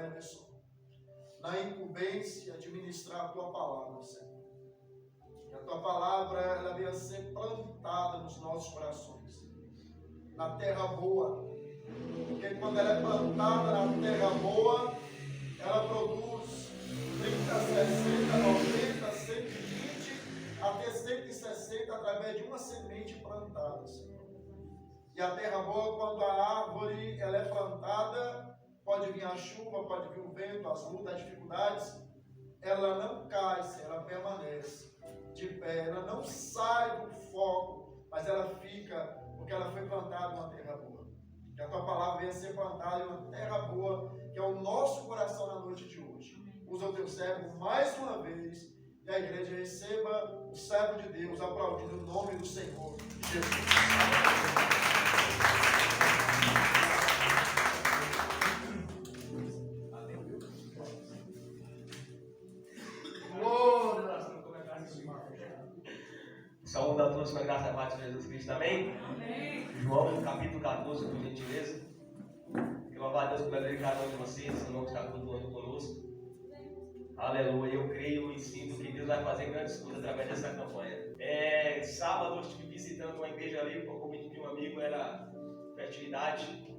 Emerson, na incumbência de ministrar a Tua palavra, Senhor. Que a Tua palavra, ela venha ser plantada nos nossos corações, na terra boa. Porque quando ela é plantada na terra boa, ela produz 30, 60, 90, 120, até 160 através de uma semente plantada, Senhor. E a terra boa, quando a árvore ela é plantada, pode vir a chuva, pode vir o vento, as lutas, as dificuldades, ela não cai, Senhor, ela permanece de pé, ela não sai do foco, mas ela fica, porque ela foi plantada em uma terra boa. Que a Tua palavra venha ser plantada em uma terra boa, que é o nosso coração na noite de hoje. Usa o Teu servo mais uma vez, e a igreja receba o servo de Deus, aplaudindo o nome do Senhor Jesus. Saúde a todos com a graça e a paz de Jesus Cristo, amém? Amém. João, capítulo 14, por gentileza. Que louvado a Deus pela vida de cada um de vocês, esse novo está cultuando conosco. Aleluia, eu creio e sinto que Deus vai fazer grandes coisas através dessa campanha. Sábado eu estive visitando uma igreja ali, por convite de um amigo, era festividade.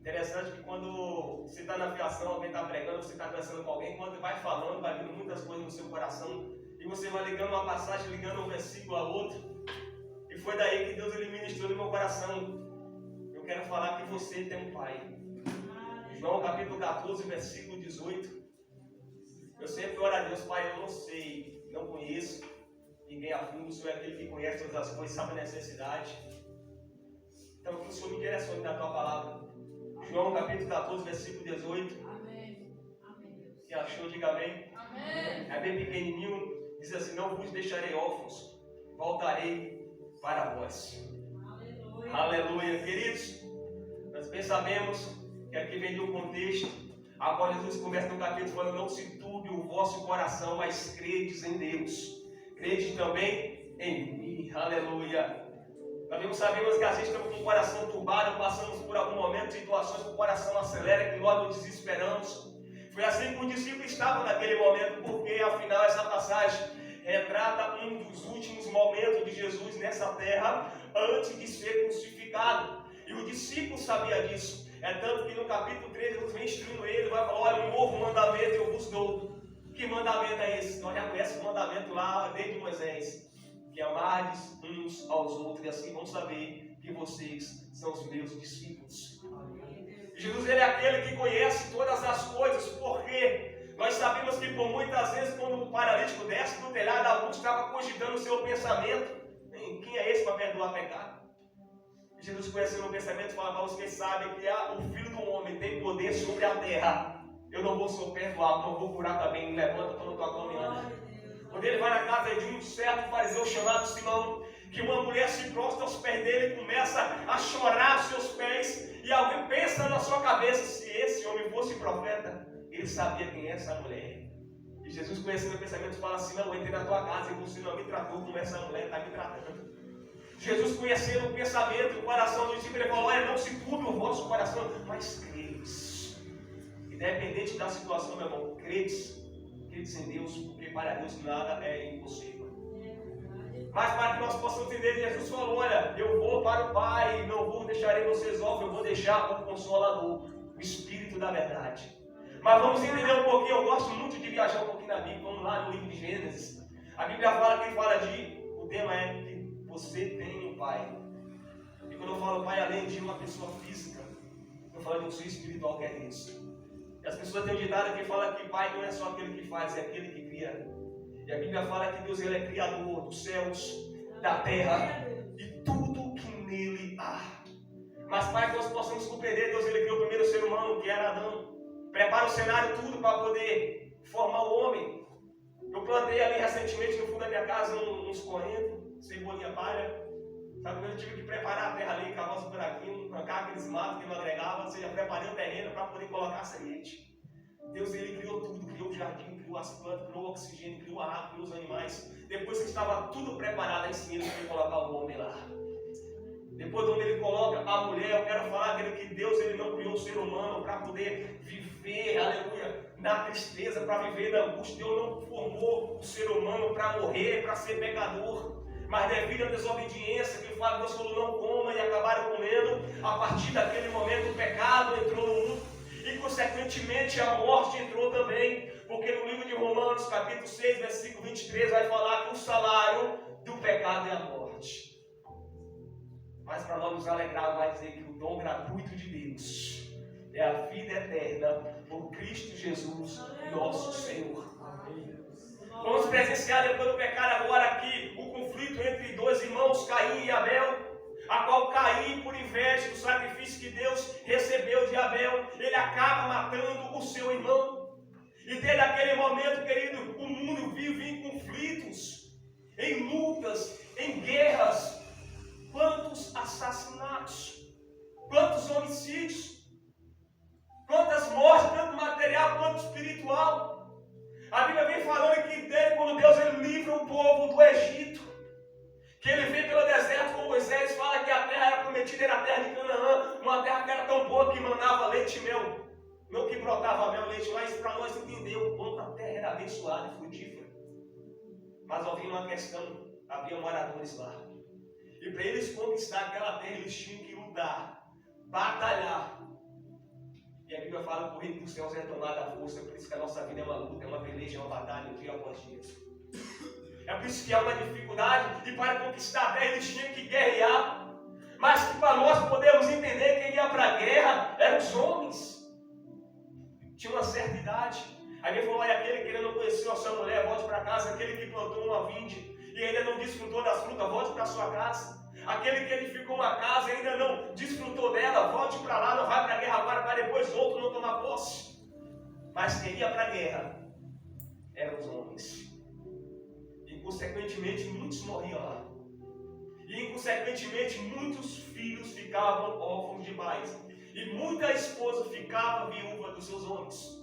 Interessante que quando você está na aviação, alguém está pregando, você está conversando com alguém, quando vai falando, vai vindo muitas coisas no seu coração, e você vai ligando uma passagem, ligando um versículo a outro, e foi daí que Deus ele ministrou no meu coração. Eu quero falar que você tem um pai. João capítulo 14, versículo 18. Eu sempre oro a Deus, Pai, eu não sei, não conheço ninguém a fundo, o Senhor é aquele que conhece todas as coisas, sabe a necessidade. Então que o Senhor me direcione na Tua palavra. João capítulo 14, versículo 18. Amém. Amém. Quem achou, diga amém. Amém. É bem pequenininho, diz assim: não vos deixarei órfãos, voltarei para vós. Aleluia. Aleluia, queridos. Nós bem sabemos que aqui vem de um contexto. Agora Jesus começa no capítulo falando: não se turbe o vosso coração, mas credes em Deus. Crede também em mim. Aleluia. Nós sabemos que a gente está com o coração turbado, passamos por algum momento situações que o coração acelera, que nós nos desesperamos. Foi assim que os discípulos estavam naquele momento, porque afinal essa passagem retrata um dos últimos momentos de Jesus nessa terra, antes de ser crucificado. E o discípulo sabia disso. É tanto que no capítulo 13 Jesus vem instruindo ele, vai falar: olha, um novo mandamento eu vos dou. Que mandamento é esse? Nós já conhecemos o mandamento lá desde Moisés: que amardes uns aos outros, e assim vão saber que vocês são os meus discípulos. Jesus ele é aquele que conhece todas as coisas, porque nós sabemos que por muitas vezes quando o paralítico desce do telhado, alguns estavam cogitando o seu pensamento: quem é esse para perdoar pecado? Jesus conhecendo o pensamento fala para os que sabem que o Filho do Homem tem poder sobre a terra. Eu não vou só perdoar, não vou curar também. Levanta toda a tua caminhada. Quando ele vai na casa de um certo fariseu chamado Simão, que uma mulher se prostra aos pés dele e começa a chorar aos seus pés, e alguém pensa na sua cabeça: se esse homem fosse profeta, ele sabia quem é essa mulher. E Jesus, conhecendo o pensamento, fala assim: não, eu entrei na tua casa e você não me tratou como essa mulher está me tratando. Jesus, conhecendo o pensamento e o coração do discípulo, ele falou: olha, não se turbe o vosso coração, mas credes. Independente da situação, meu irmão, credes em Deus, porque para Deus nada é impossível. Mas para que nós possamos entender, Jesus falou: olha, eu vou para o Pai, não vou deixarei vocês órfãos, eu vou deixar o Consolador, o Espírito da verdade. Mas vamos entender um pouquinho. Eu gosto muito de viajar um pouquinho na Bíblia. Vamos lá no livro de Gênesis. A Bíblia fala, quem fala o tema é que você tem um Pai. E quando eu falo Pai, além de uma pessoa física, eu falo de um ser espiritual, que é Deus. E as pessoas têm um ditado que fala que Pai não é só aquele que faz, é aquele que cria. E a Bíblia fala que Deus ele é criador dos céus, da terra e tudo que nele há. Mas para que nós possamos compreender, Deus ele criou o primeiro ser humano, que era Adão. Prepara o cenário tudo para poder formar o homem. Eu plantei ali recentemente no fundo da minha casa uns coentros, cebolinha palha. Sabe, eu tive que preparar a terra ali, cavar os buraquinhos, arrancar aqueles matos que não agregavam, ou seja, preparei o terreno para poder colocar a semente. Deus ele criou tudo, criou o jardim, criou as plantas, criou o oxigênio, criou a água, criou os animais. Depois que estava tudo preparado, aí sim ele foi colocar o homem lá. Depois onde ele coloca a mulher, eu quero falar dele que Deus ele não criou o ser humano para poder viver viver, aleluia, na tristeza, para viver na angústia. Deus não formou o ser humano para morrer, para ser pecador. Mas devido à desobediência, que fala, Deus falou, não coma, e acabaram comendo. A partir daquele momento o pecado entrou no mundo. E consequentemente a morte entrou também. Porque no livro de Romanos, capítulo 6, versículo 23, vai falar que o salário do pecado é a morte. Mas para nós nos alegrarmos, vai dizer que o dom gratuito de Deus é a vida eterna por Cristo Jesus, nosso Senhor. Vamos presenciar depois do pecado agora aqui o conflito entre dois irmãos, Caim e Abel, a qual Caim, por inveja do sacrifício que Deus recebeu de Abel, ele acaba matando o seu irmão. E desde aquele momento, querido, o mundo vive em conflitos, em lutas, em guerras. Quantos assassinatos, quantos homicídios, quantas mortes, tanto material quanto espiritual. A Bíblia vem falando que dele, quando Deus ele livra o povo do Egito, que ele vem pelo deserto com Moisés, fala que a terra era prometida, era a terra de Canaã, uma terra que era tão boa que manava leite e mel, não que brotava mel e leite, mas para nós entender o quanto a terra era abençoada e frutífera. Mas havia uma questão, havia moradores lá. E para eles conquistar aquela terra, eles tinham que lutar, batalhar. E a Bíblia fala que o reino dos céus é tomada à força, por isso que a nossa vida é uma luta, é uma peleja, é uma batalha, dia após dia. É por isso que há uma dificuldade, e para conquistar a terra eles tinham que guerrear. Mas que para nós podemos entender quem ia para a guerra eram os homens. Tinha uma certa idade. Aí ele falou, olha, aquele que ainda não conheceu a sua mulher, volte para casa. Aquele que plantou uma vinde e ainda não desfrutou das frutas, volte para sua casa. Aquele que edificou uma casa e ainda não desfrutou dela, volte para lá, não vai para a guerra agora, para depois outro não tomar posse. Mas quem ia para a guerra eram os homens. E consequentemente muitos morriam lá. E inconsequentemente muitos filhos ficavam órfãos de pais. E muita esposa ficava viúva dos seus homens.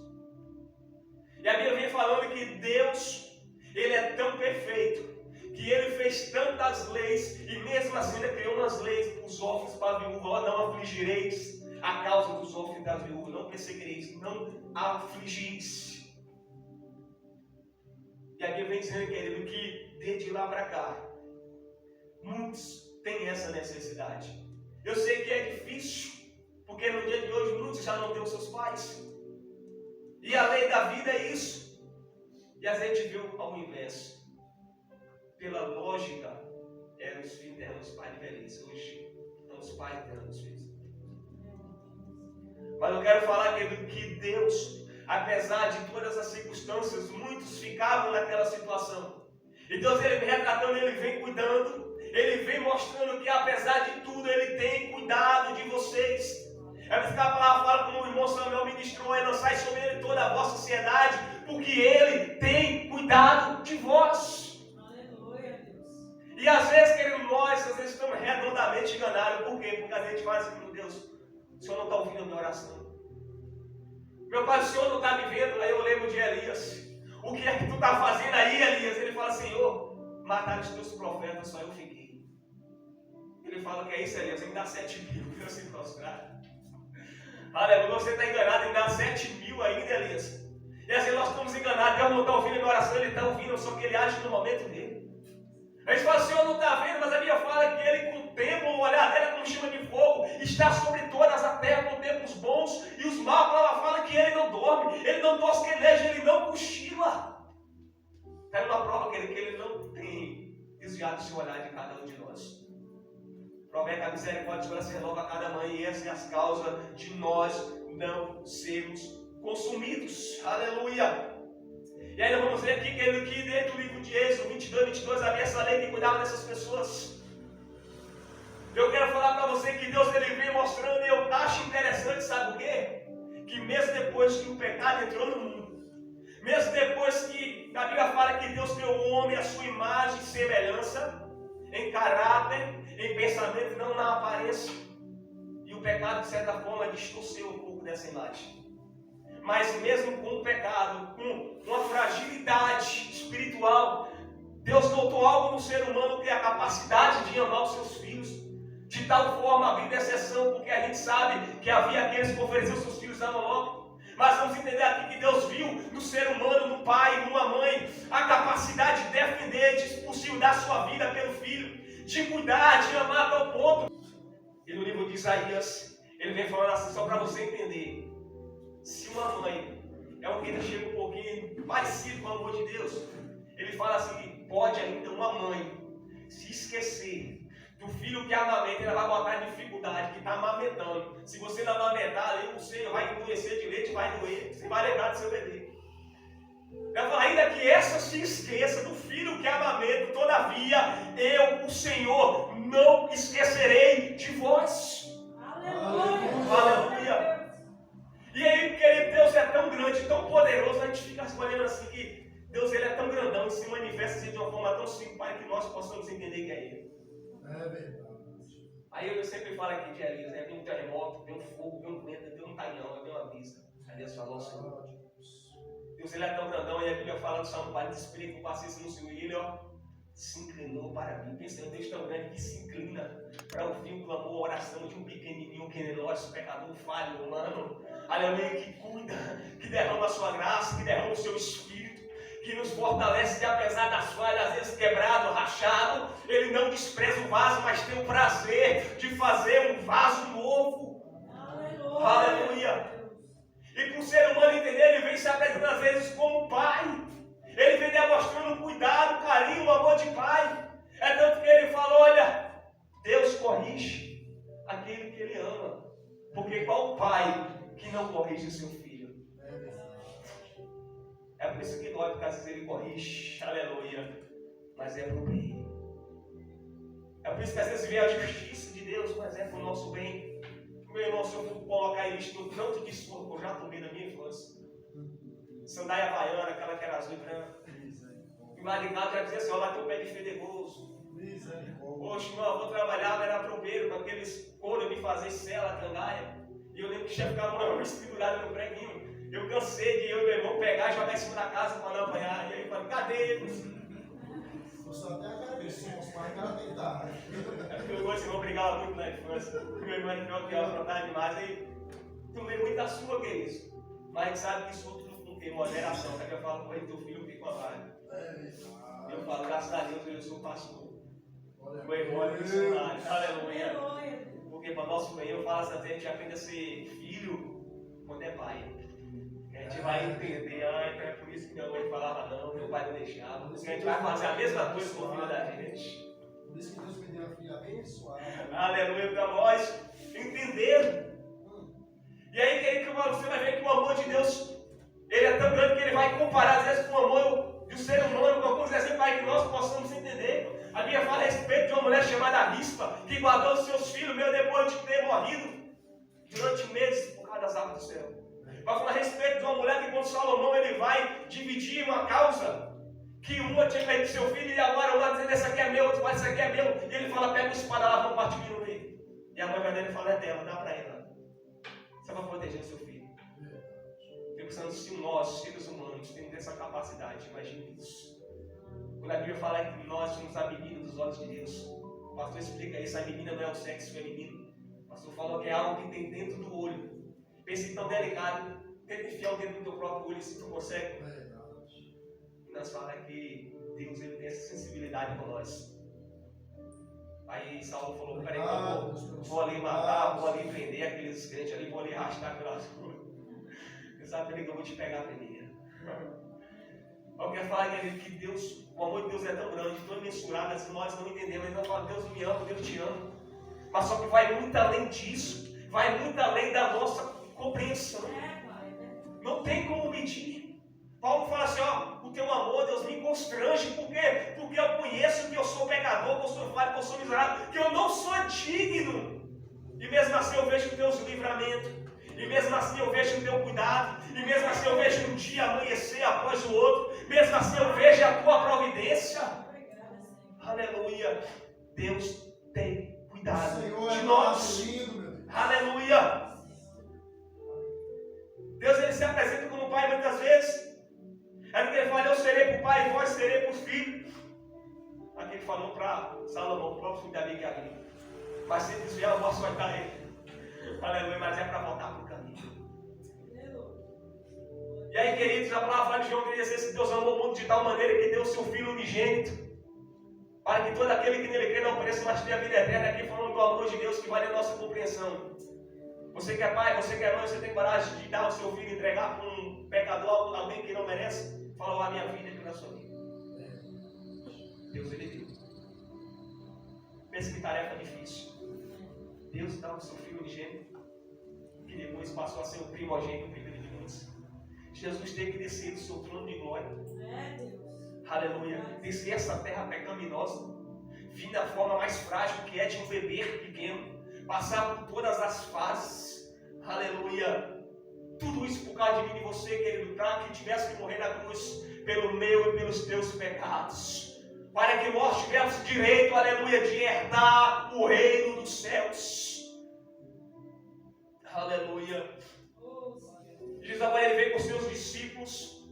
E a Bíblia vem falando que Deus, Ele é tão perfeito, que Ele fez tantas leis, e mesmo assim Ele criou umas leis para os órfãos, para a viúva. Ó, não afligireis a causa dos órfãos e das viúvas, não perseguireis, não afligis. E a Bíblia vem dizendo, querido, que desde lá para cá, muitos têm essa necessidade. Eu sei que é difícil, porque no dia de hoje muitos já não têm os seus pais. E a lei da vida é isso. E a gente viu ao inverso. Pela lógica, eram os filhos, eram os pais de velhice. Hoje são os pais que eram os filhos. Mas eu quero falar que Deus, apesar de todas as circunstâncias, muitos ficavam naquela situação. E Deus, Ele vem retratando, Ele vem cuidando, Ele vem mostrando que apesar de tudo, Ele tem cuidado de vocês. É por isso que a palavra fala, como o irmão Samuel ministrou, lançai sobre Ele toda a vossa ansiedade, porque Ele tem cuidado de vós. E às vezes, querido, nós às vezes estamos redondamente enganados. Por quê? Porque a gente fala assim, meu Deus, o Senhor não está ouvindo a minha oração. Meu pai, o Senhor não está me vendo. Aí eu lembro de Elias. O que é que tu está fazendo aí, Elias? Ele fala, Senhor, mataram os teus profetas, só eu fiquei. Ele fala, que é isso, Elias? Ele dá 7.000 para se prostrar. Aleluia, você está enganado, ele dá 7.000 ainda, Elias. E assim nós estamos enganados, Deus não está ouvindo a minha oração, Ele está ouvindo, só que Ele age no momento dele. A gente fala, o Senhor não está vendo, mas a Bíblia fala que Ele contempla o olhar dele como chama de fogo, está sobre todas a terra, contempla os bons e os maus. A palavra fala que Ele não dorme, Ele não tosqueneja, Ele não cochila. Está uma prova que Ele não tem desviado o seu olhar de cada um de nós. Prova que a misericórdia de Deus se renova a cada manhã, e essa é a causa de nós não sermos consumidos. Aleluia! E aí nós vamos ver aqui, querido, que dentro do livro de Êxodo 22, havia essa lei que cuidava dessas pessoas. Eu quero falar para você que Deus Ele vem mostrando, e eu acho interessante, sabe o quê? Que mesmo depois que o pecado entrou no mundo, mesmo depois que a Bíblia fala que Deus criou o homem à sua imagem e semelhança, em caráter, em pensamento, não na aparência, e o pecado de certa forma distorceu um pouco dessa imagem. Mas mesmo com o pecado, com uma fragilidade espiritual, Deus notou algo no ser humano, que é a capacidade de amar os seus filhos. De tal forma, abrindo exceção, porque a gente sabe que havia aqueles que ofereciam seus filhos a Moloque. Mas vamos entender aqui que Deus viu no ser humano, no pai, numa mãe, a capacidade de defender, de expulsar da sua vida pelo filho, de cuidar, de amar a tal ponto. E no livro de Isaías, ele vem falando assim, só para você entender. Se uma mãe é um que chega um pouquinho parecido com o amor de Deus, ele fala assim, pode ainda uma mãe se esquecer do filho que amamenta, ela vai botar dificuldade, que está amamentando. Se você não amamentar, ali o seio vai endurecer de leite, vai doer, você vai lembrar do seu bebê. Ela fala, ainda que essa se esqueça do filho que amamenta, todavia, eu, o Senhor, não esquecerei de vós. Aleluia. Aleluia. E aí, querido, Deus é tão grande, tão poderoso, a gente fica escolhendo assim que Deus ele é tão grandão e se manifesta assim, de uma forma tão simples para que nós possamos entender que é Ele. É verdade. Aí eu sempre falo aqui de Elias, né? Vem um terremoto, vem um fogo, vem um vento, vem um tainhão, vem uma brisa. Aí Deus falou assim, Deus ele é tão grandão, e a Bíblia fala do Salmo 40, Espírito, passei no seu ele, ó, se inclinou para mim. Pensa em um Deus tão grande que se inclina para ouvir o clamor, a oração de um pequenininho que é nós, pecador, falho, humano. Aleluia, que cuida, que derrama a sua graça, que derrama o seu Espírito, que nos fortalece, que apesar das falhas, às vezes quebrado, rachado, Ele não despreza o vaso, mas tem o prazer de fazer um vaso novo. Aleluia. Aleluia. E para o ser humano entender, ele vem se apresentando às vezes como pai. Ele vem demonstrando cuidado, carinho, amor de pai. É tanto que ele fala, olha, Deus corrige aquele que ele ama. Porque qual pai que não corrige o seu filho? É por isso que dói, porque às vezes ele corrige, aleluia, mas é para o bem. É por isso que às vezes vem a justiça de Deus, mas é para o nosso bem. Meu irmão, se eu for colocar isso no tanto de suor que eu já tomei na minha infância, sandália havaiana, aquela que era azul e branca, e lá de casa já dizia assim, ó, lá tem um pé de fedegoso. Poxa, meu avô trabalhava, era tropeiro, com aqueles couro de fazer cela, cangaia, e eu lembro que já ficava uma vez pendurada no preguinho. Eu cansei de eu e meu irmão pegar e jogar em cima da casa para não apanhar. E aí eu falei, cadê? Você até agradeço, os pais querem tentar. É porque eu gosto de brigava muito na infância. Meu irmão era pior que eu, aprontava demais. Aí tomei muita sua, que é isso. Mas a gente sabe que isso tudo com tem moderação. Até que eu falo com ele, teu filho fica com a vaga. Eu falo, graças a Deus, eu sou pastor. Meu irmão é missionário. Aleluia. Porque para nosso bem, eu falo assim, a gente aprende a ser filho quando é pai. A gente vai entender, então é por isso que minha mãe falava não, meu pai não deixava. Por isso que a gente vai fazer a mesma coisa com o filho da gente. Por isso que Deus me deu a filha abençoada. Aleluia para nós entender. E aí, querido, que você vai ver que o amor de Deus, ele é tão grande que ele vai comparar às vezes com o amor do ser humano, com alguns exemplos para que nós possamos entender. A Bíblia fala a respeito de uma mulher chamada Rispa, que guardou os seus filhos, meu, depois de ter morrido durante meses por causa das aves do céu. Vai falar a respeito de uma mulher que quando Salomão ele vai dividir uma causa, que uma tinha perdido seu filho e agora uma dizendo esse aqui é meu, outro vai esse aqui é meu, e ele fala, pega uma espada lá, vamos partir no meio. E a mãe vai dele fala, é dela, dá para ela. Você vai proteger o seu filho. Fico pensando, se nós, seres humanos, temos essa capacidade, imagine isso. Quando a Bíblia fala que nós somos a menina dos olhos de Deus, o pastor explica isso, a menina não é o sexo feminino. O pastor falou que é algo que tem dentro do olho. Pense tão delicado, tenta enfiar o dedo no teu próprio olho se tu consegue. E nós falamos que Deus ele tem essa sensibilidade com nós. Aí Saulo falou, peraí que eu vou ali matar, vou ali prender aqueles crentes ali, vou ali arrastar pelas ruas. Você sabe que eu vou te pegar primeiro. Eu quero falar que Deus, o amor de Deus é tão grande, tão imensurável, assim, nós não entendemos, mas nós falamos, Deus me ama, Deus te ama. Mas só que vai muito além disso, vai muito além da nossa compreensão. Não tem como medir. Paulo fala assim, ó, o teu amor, Deus, me constrange. Por quê? Porque eu conheço que eu sou pecador, que eu sou falho, que eu sou miserável, que eu não sou digno. E mesmo assim eu vejo os teus livramentos. E mesmo assim eu vejo o teu cuidado. E mesmo assim eu vejo um dia amanhecer após o outro. Mesmo assim eu vejo a tua providência. Aleluia. Deus tem cuidado de nós. Aleluia. Deus ele se apresenta como pai muitas vezes. É porque ele fala, eu serei para o pai e vós serei para os filhos. Aqui ele falou para Salomão, o próprio filho da Bíblia aqui. Mas se desviar, eu posso soltar ele. Aleluia, mas é para voltar para o caminho. E aí, queridos, a palavra fala de João 3,16 que Deus amou o mundo de tal maneira que deu o seu Filho unigênito, para que todo aquele que nele crê não pereça, mas tenha a vida eterna. Aqui falando do amor de Deus que vale a nossa compreensão. Você que é pai, você que é mãe, você tem coragem de dar o seu filho, entregar para um pecador, alguém que não merece? Fala, a minha vida aqui na sua vida. Deus, ele deu. Pensa que tarefa difícil. Deus dá o seu Filho unigênito, que depois passou a ser o primogênito, o primeiro de muitos. Jesus teve que descer do seu trono de glória. Aleluia. Descer essa terra pecaminosa, vir da forma mais frágil que é de um bebê pequeno, passar por todas as fases. Aleluia. Tudo isso por causa de mim e você, querido, para que tivesse que morrer na cruz pelo meu e pelos teus pecados. Para que nós tivéssemos direito, aleluia, de herdar o reino dos céus. Aleluia. Jesus agora ele veio com os seus discípulos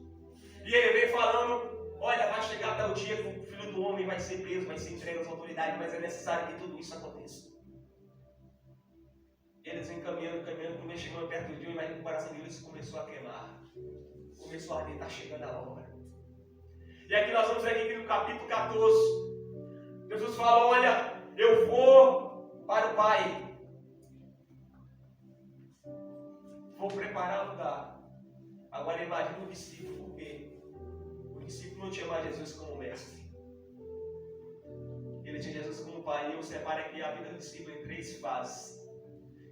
e ele veio falando: olha, vai chegar até o dia que o Filho do Homem vai ser preso, vai ser entregue às autoridades, mas é necessário que tudo isso aconteça. Eles vêm caminhando, quando chegando perto do dia, mas o coração deles começou a queimar, começou a arder, está chegando a hora. E aqui nós vamos ver aqui no capítulo 14, Jesus fala: olha, eu vou para o Pai, vou preparar o lugar. Agora imagina o discípulo, porque o discípulo não tinha mais Jesus como mestre, ele tinha Jesus como Pai. E eu separo aqui a vida do discípulo em 3 fases.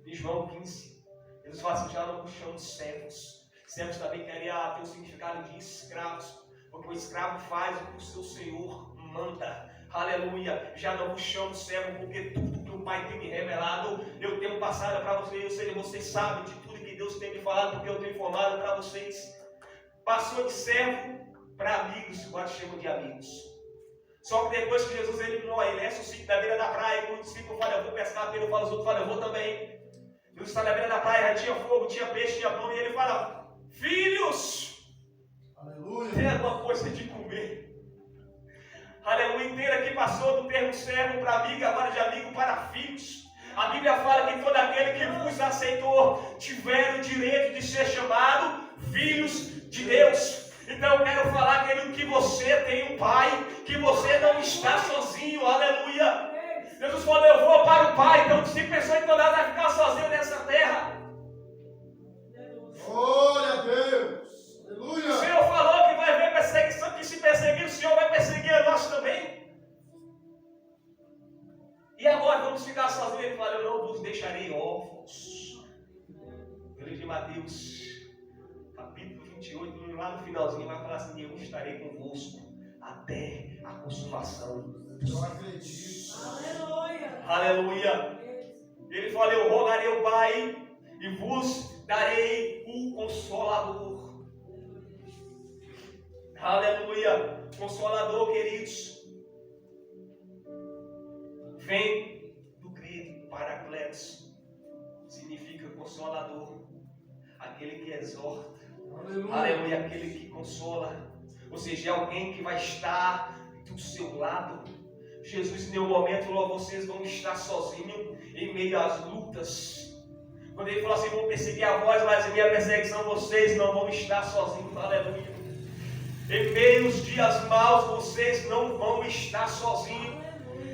Em João 15, Jesus fala assim: já não chamamos servos. Servos também queria ter o significado de escravos, porque o escravo faz o que o seu senhor manda. Aleluia. Já não vos chamo servo, porque tudo que o Pai tem me revelado, eu tenho passado para vocês. Ou seja, vocês sabem de tudo que Deus tem me falado, porque eu tenho informado para vocês. Passou de servo para amigos, agora chamam de amigos. Só que depois que Jesus ele ressuscita na beira da praia, e o discípulo fala: eu vou pescar, Pedro fala, os outros falam: eu vou também. Jesus está na beira da praia, já tinha fogo, tinha peixe, tinha pão, e ele fala: filhos, aleluia, tem alguma coisa de comer. Aleluia, inteira que passou do termo servo para amigo, agora de amigo para filhos. A Bíblia fala que todo aquele que vos aceitou tiver o direito de ser chamado filhos de Deus. Então eu quero falar, querido, que você tem um Pai, que você não está sozinho. Aleluia. Jesus falou: eu vou para o Pai. Então se pensou então nada vai ficar sozinho nessa terra. Glória a Deus. Aleluia. O Senhor falou que vai haver perseguição, que se perseguir o Senhor vai perseguir a nós também. E agora vamos ficar sozinhos? Ele fala: eu não vos deixarei órfãos. No livro de Mateus, capítulo 28, lá no finalzinho, vai falar assim: eu estarei convosco até a consumação dos séculos. Aleluia. Aleluia. Ele fala: eu rogarei ao Pai e vos darei o Consolador. Aleluia. Consolador, queridos, vem do grego Paracletos, significa consolador, aquele que exorta. Aleluia. Aleluia, aquele que consola. Ou seja, é alguém que vai estar do seu lado. Jesus, em nenhum momento, falou: vocês vão estar sozinhos em meio às lutas. Quando ele falou assim: vão perseguir a vós, mas em minha perseguição vocês não vão estar sozinhos. Aleluia. Em meio aos dias maus, vocês não vão estar sozinhos.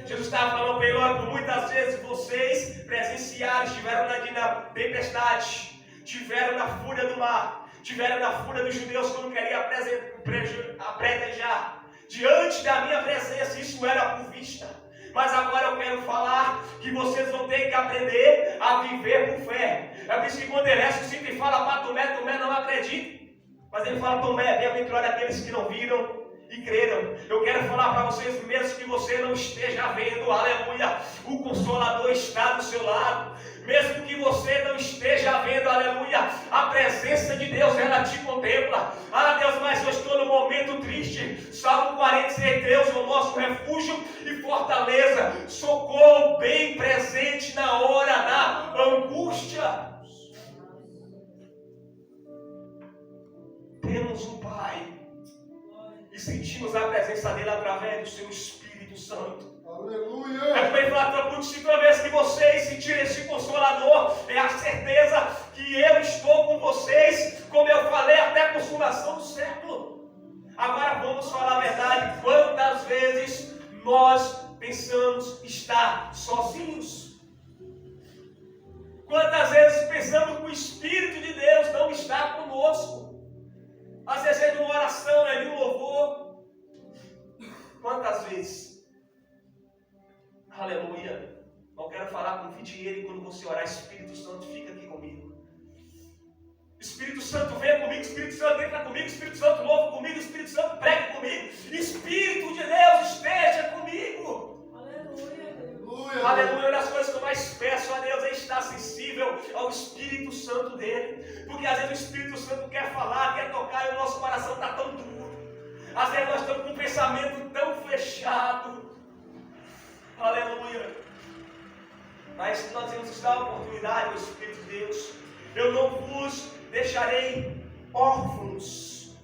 Jesus estava falando para ele: olha, muitas vezes vocês presenciaram, estiveram na tempestade, estiveram na fúria do mar, estiveram na fúria dos judeus quando queriam apredejar. Diante da minha presença, isso era por vista. Mas agora eu quero falar que vocês vão ter que aprender a viver por fé. É por isso que quando ele ressuscita e fala para Tomé, Tomé não acredita. Mas ele fala: Tomé, bem-aventurado aqueles que não viram e creram. Eu quero falar para vocês, mesmo que você não esteja vendo, aleluia, o Consolador está do seu lado. Mesmo que você não esteja vendo, aleluia, a presença de Deus, ela te contempla. Ah, Deus, mas eu estou num momento triste. Salmo 46, Deus é o nosso refúgio e fortaleza, socorro bem presente na hora da angústia. Temos um Pai e sentimos a presença dele através do seu Espírito Santo. Aleluia. É para ele falar: toda vez que vocês sentirem esse Consolador, é a certeza que eu estou com vocês, como eu falei, até a consumação pensamos estar sozinhos? Quantas vezes pensamos que o Espírito de Deus não está conosco? Às vezes é de uma oração, é de um louvor. Quantas vezes? Aleluia. Não quero falar, convide Ele quando você orar. Espírito Santo, fica aqui comigo. Espírito Santo, venha comigo. Espírito Santo, entra comigo. Espírito Santo, louva comigo. Espírito Santo, pregue comigo. Espírito de Deus, esteja comigo. Aleluia, Deus. Aleluia. Uma das coisas que eu mais peço a Deus é estar sensível ao Espírito Santo dele. Porque às vezes o Espírito Santo quer falar, quer tocar e o nosso coração está tão duro. Às vezes nós estamos com um pensamento tão fechado. Aleluia. Mas nós temos que dar a oportunidade ao Espírito de Deus. Eu não vos deixarei órfãos.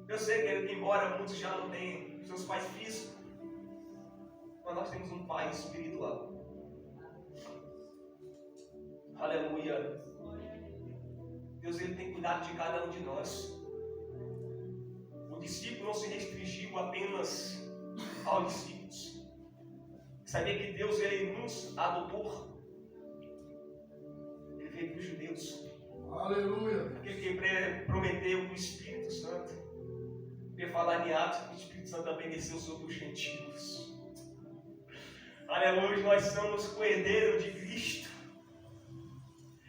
Eu sei que embora muitos já não tenham seus pais físicos, mas nós temos um pai espiritual. Aleluia. Deus, ele tem cuidado de cada um de nós. O discípulo não se restringiu apenas aos discípulos. Sabia que Deus, ele nos adotou. Ele veio para os judeus. Aleluia. Aquele que prometeu o Espírito Santo. Eu falar em Atos que o Espírito Santo também desceu sobre os gentios. Aleluia, nós somos co-herdeiros de Cristo.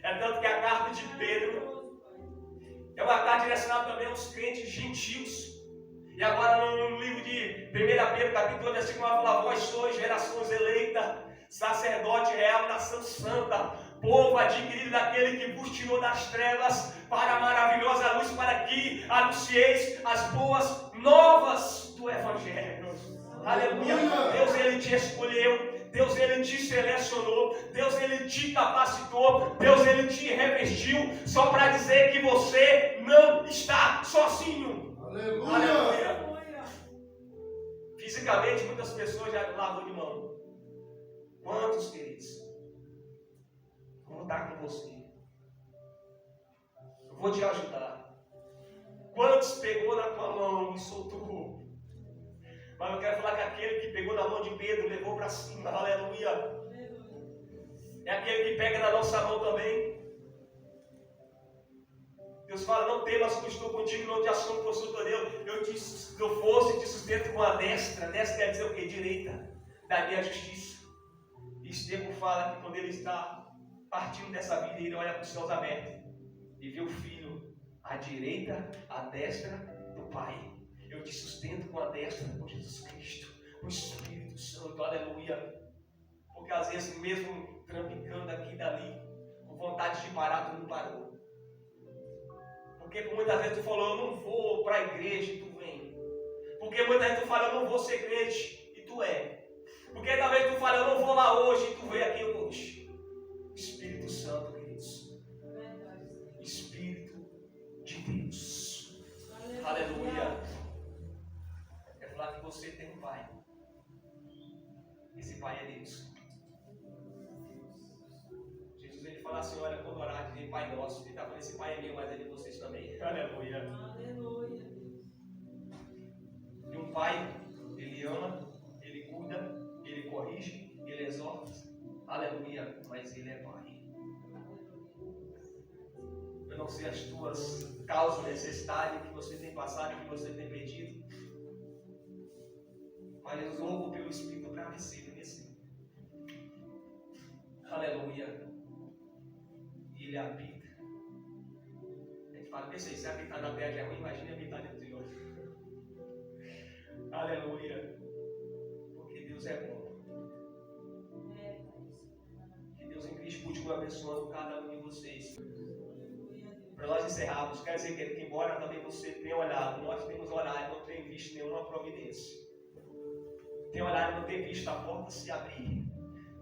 É tanto que a carta de Pedro é uma carta direcionada também aos crentes gentios. E agora no livro de 1 Pedro, capítulo 1, versículo 9, fala: vós sois gerações eleita, sacerdote real, nação santa, povo adquirido daquele que vos tirou das trevas para a maravilhosa luz, para que anuncieis as boas novas do Evangelho. Aleluia. Deus, ele te escolheu. Deus, ele te selecionou. Deus, ele te capacitou. Deus, ele te revestiu só para dizer que você não está sozinho. Aleluia. Aleluia. Fisicamente, muitas pessoas já largam de mão. Quantos, queridos? Eu vou estar com você. Eu vou te ajudar. Quantos pegou na tua mão e soltou? Mas eu quero falar que aquele que pegou na mão de Pedro levou para cima. Aleluia. É aquele que pega na nossa mão também. Deus fala: não temas, que eu estou contigo, não te assumo por sua eu fosse e te sustento com a destra. Destra quer dizer o quê? Direita. Da minha justiça. E Estevão fala que quando ele está partindo dessa vida, ele olha para os céus abertos e vê o Filho à direita, à destra do Pai. Eu te sustento com a destra por Jesus Cristo, o Espírito Santo. Aleluia. Porque às vezes, mesmo trampicando aqui e dali, com vontade de parar, tu não parou. Porque muitas vezes tu falou: eu não vou para a igreja, e tu vem. Porque muitas vezes tu fala: eu não vou ser crente, e tu é. Porque talvez tu fala: eu não vou lá hoje, e tu vem aqui hoje. Espírito Santo, queridos. Espírito de Deus. Aleluia. Quer falar que você tem um Pai. Esse Pai é Deus. Jesus, ele fala assim: olha, quando orar, dizer Pai nosso. Ele está falando: esse Pai é meu, mas é de vocês também. Aleluia. Aleluia. E um Pai, ele ama, ele cuida, ele corrige, ele exorta. Aleluia. Mas ele é Pai. Eu não sei as tuas causas, necessidades que você tem passado, que você tem pedido. Mas eu louvo pelo Espírito para vencer nesse. Aleluia. Ele habita. A gente fala: pensa aí, se habitar na terra já é ruim, imagine habitar dentro de nós. Aleluia. Porque Deus é bom. Que Deus em Cristo continue abençoando cada um de vocês. Para nós encerrarmos, quero dizer que embora também você tenha olhado, nós temos olhado e não tem visto nenhuma providência. Tem olhado e não tem visto a porta se abrir.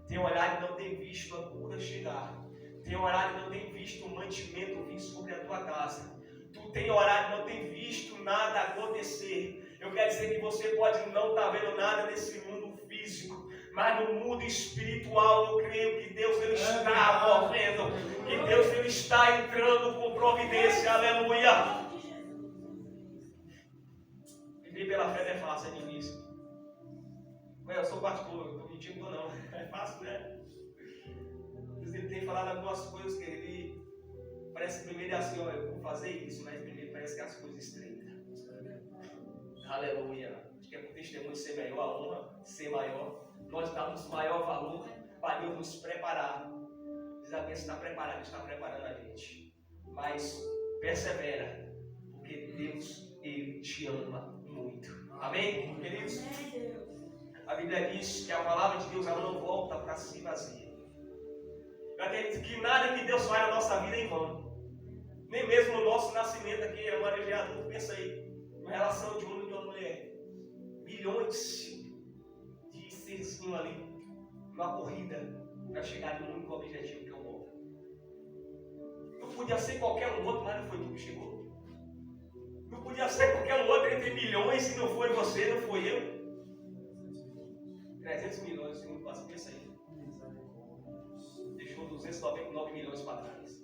Tem olhado e não tem visto a cura chegar. Tem olhado e não tem visto o mantimento vir sobre a tua casa. Tu tem orado e não tem visto nada acontecer. Eu quero dizer que você pode não estar vendo nada nesse mundo físico, mas no mundo espiritual eu creio que Deus ele está movendo, que Deus ele está entrando com providência. Aleluia. Viver pela fé não é fácil, é difícil. Eu sou pastor, eu estou mentindo ou não. É fácil, né? Ele tem falado algumas coisas que ele parece que primeiro é assim, ó, eu vou fazer isso, mas primeiro parece que as coisas estreitam. Aleluia. Acho que é para o testemunho ser melhor, a honra ser maior. Nós damos maior valor para Deus nos preparar. Diz a Bíblia está preparado, Ele está preparando a gente. Mas persevera, porque Deus, Ele te ama muito. Amém, queridos? A Bíblia diz que a palavra de Deus ela não volta para si vazia. Eu acredito que nada que Deus faz na nossa vida é em vão. Nem mesmo no nosso nascimento aqui, a Maria de adulto, pensa aí, uma relação de homem e de uma mulher. Milhões de serzinhos ali, numa corrida, para chegar no único objetivo que é o outro. Não podia ser qualquer um outro, mas não foi tu que chegou. Não podia ser qualquer um outro entre milhões, se não foi você, não foi eu. 300 milhões, o segundo passo, pensa aí. Deixou 299 milhões para trás.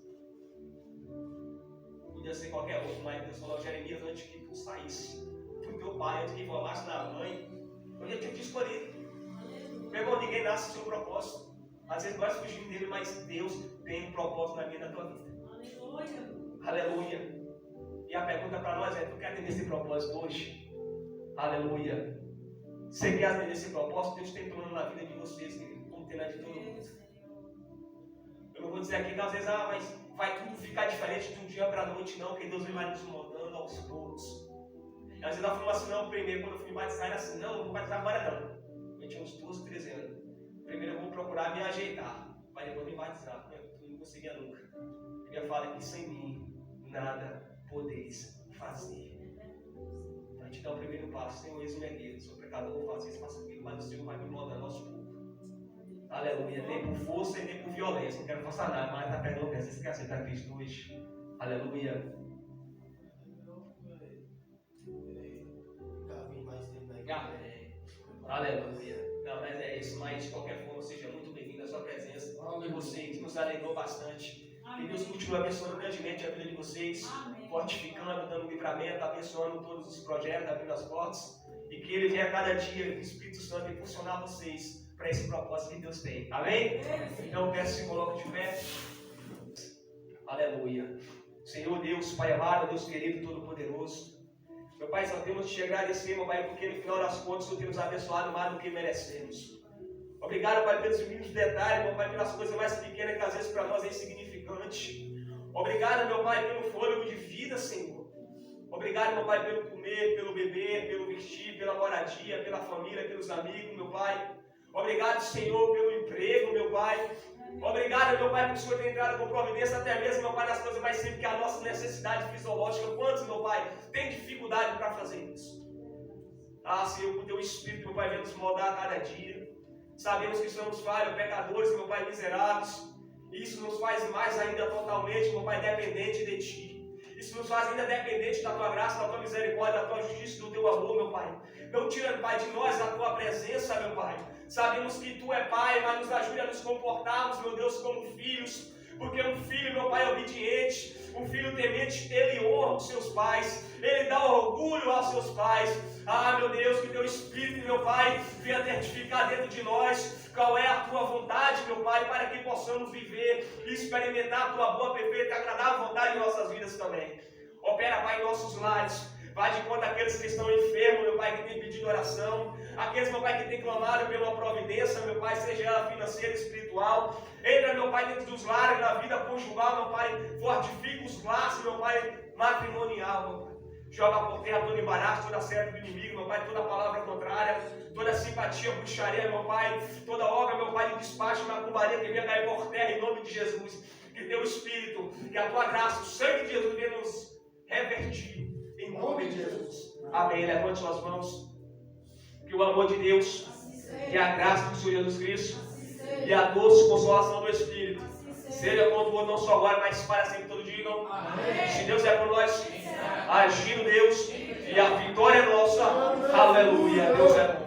Podia ser qualquer outro, mas Deus falou a Jeremias antes que tu saísse do teu pai, antes que formasse na mãe, eu já tinha te escolhido. Meu irmão, ninguém nasce sem um propósito. Às vezes nós fugimos dele, mas Deus tem um propósito na minha e na tua vida. Aleluia. Aleluia. E a pergunta para nós é: tu quer atender esse propósito hoje? Aleluia. Você quer atender esse propósito? Deus tem plano na vida de vocês, querido, como tem na de todo mundo. Eu não vou dizer aqui que às vezes mas vai tudo ficar diferente de um dia para a noite, não, porque Deus vai nos moldando aos poucos. E às vezes nós falamos assim, não, primeiro quando eu fui batizar era assim, não vou batizar agora não. Eu tinha uns 12, 13 anos. Primeiro eu vou procurar me ajeitar, mas depois me batizar, porque eu não conseguia nunca. A Bíblia fala que sem mim nada podeis fazer. Então a gente dá o primeiro passo, Senhor, eis-me aqui, sou pecador, vou fazer isso, faço aquilo, mas o Senhor vai me moldando aos poucos. Aleluia, nem por força e nem por violência, não quero forçar nada, mas na perdão, vocês querem aceitar Cristo hoje. Aleluia. Aleluia. Não, mas é isso, mas de qualquer forma, seja muito bem-vindo à sua presença. E vocês nos alegrou bastante. Amém. Que Deus continue abençoando grandemente a vida de vocês. Amém. Fortificando, dando livramento, abençoando todos os projetos, abrindo as portas. E que Ele venha a cada dia, o Espírito Santo, impulsionar vocês para esse propósito que Deus tem. Amém? Então peço que se coloque de pé. Aleluia. Senhor Deus, Pai amado, Deus querido, todo-poderoso. Meu Pai, só temos te agradecer, meu Pai, porque no final das contas o Senhor tem nos abençoado mais do que merecemos. Obrigado, Pai, pelos mínimos detalhes, meu Pai, pelas coisas mais pequenas que às vezes para nós é insignificante. Obrigado, meu Pai, pelo fôlego de vida, Senhor. Obrigado, meu Pai, pelo comer, pelo beber, pelo vestir, pela moradia, pela família, pelos amigos, meu Pai. Obrigado, Senhor, pelo emprego, meu Pai. Obrigado, meu Pai, por o Senhor ter entrado com providência, até mesmo, meu Pai, nas coisas mais simples que a nossa necessidade fisiológica. Quantos, meu Pai, tem dificuldade para fazer isso? Ah, Senhor, com o Teu Espírito, meu Pai, vem nos moldar a cada dia. Sabemos que somos falhos, pecadores, meu Pai, miseráveis. Isso nos faz mais ainda totalmente, meu Pai, dependente de Ti. Isso nos faz ainda dependente da Tua graça, da Tua misericórdia, da Tua justiça, do Teu amor, meu Pai. Não tira, Pai, de nós a Tua presença, meu Pai. Sabemos que Tu é Pai, mas nos ajude a nos comportarmos, meu Deus, como filhos. Porque um filho, meu Pai, é obediente. Um filho temente, ele honra os seus pais. Ele dá orgulho aos seus pais. Ah, meu Deus, que Teu Espírito, meu Pai, venha testificar dentro de nós qual é a Tua vontade, meu Pai, para que possamos viver e experimentar a Tua boa, perfeita e agradável vontade em nossas vidas também. Opera, Pai, em nossos lares. Vai de conta aqueles que estão enfermos, meu Pai, que tem pedido oração. Aqueles, meu Pai, que tem clamado pela providência, meu Pai, seja ela financeira, espiritual. Entra, meu Pai, dentro dos lares, na vida conjugal, meu Pai. Fortifica os laços, meu Pai, matrimonial, meu Pai. Joga por terra todo embaraço, toda serva do inimigo, meu Pai, toda palavra contrária, toda simpatia, bruxaria, meu Pai, toda obra, meu Pai, de despacho, macumbaria, que venha cair por terra em nome de Jesus. Que Teu Espírito, que a Tua graça, o sangue de Jesus venha nos revertir. Em nome de Jesus. Amém. Levante suas mãos. Que o amor de Deus e a graça do Senhor Jesus Cristo e a doce consolação do Espírito seja contra não só agora, mas para sempre todos digam. Amém. Se Deus é por nós, agindo Deus e a vitória é nossa. Aleluia. Deus é bom.